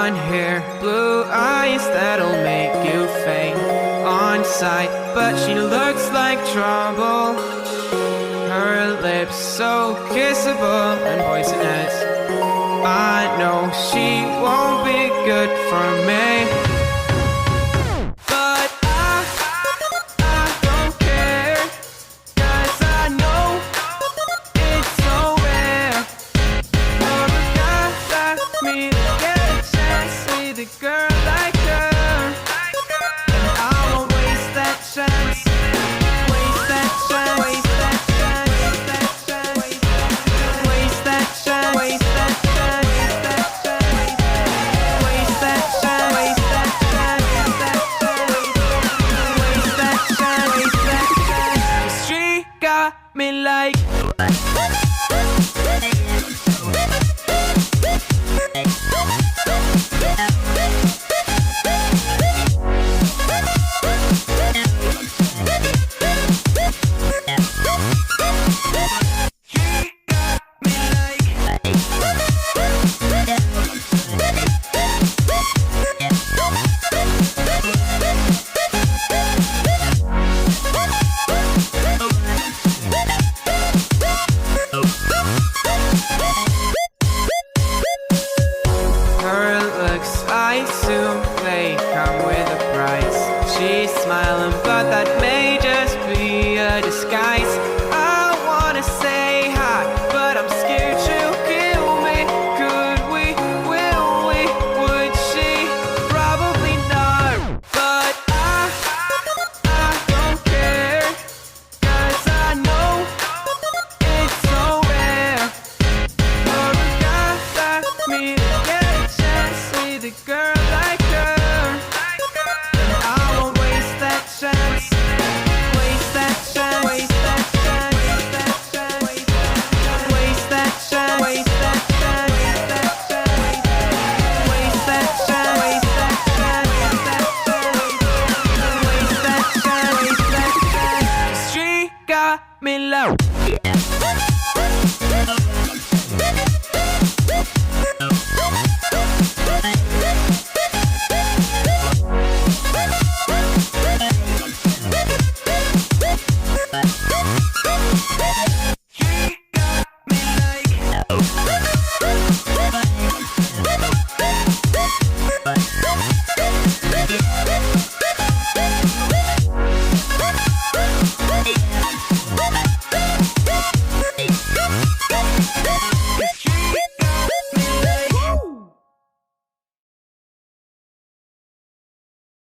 blonde hair, blue eyes that'll make you faint on sight. But she looks like trouble. Her lips so kissable and poisonous. I know she won't be good for me. But I don't care, 'cause I know it's so rare for a guy like me to get a chance with a girl like her. And I won't waste that chance. Waste that chance. Waste that chance. Waste that chance. Waste that chance. Waste that chance. Waste that chance. Waste that chance. Waste that chance. She got me like. Her looks, I assume they come with a price. She's smiling, but that may just be a disguise. I wanna say hi, but I'm scared she'll kill me. Could we? Will we? Would she? Probably not. But I don't care, 'cause I know it's so rare for a guy like me to get a chance with a girl like her. And I won't waste that chance. Waste that chance. Waste that chance. Waste that chance. Waste that chance. Waste that chance. Waste that chance. Waste that chance. Waste that chance. She got me low. She got me like.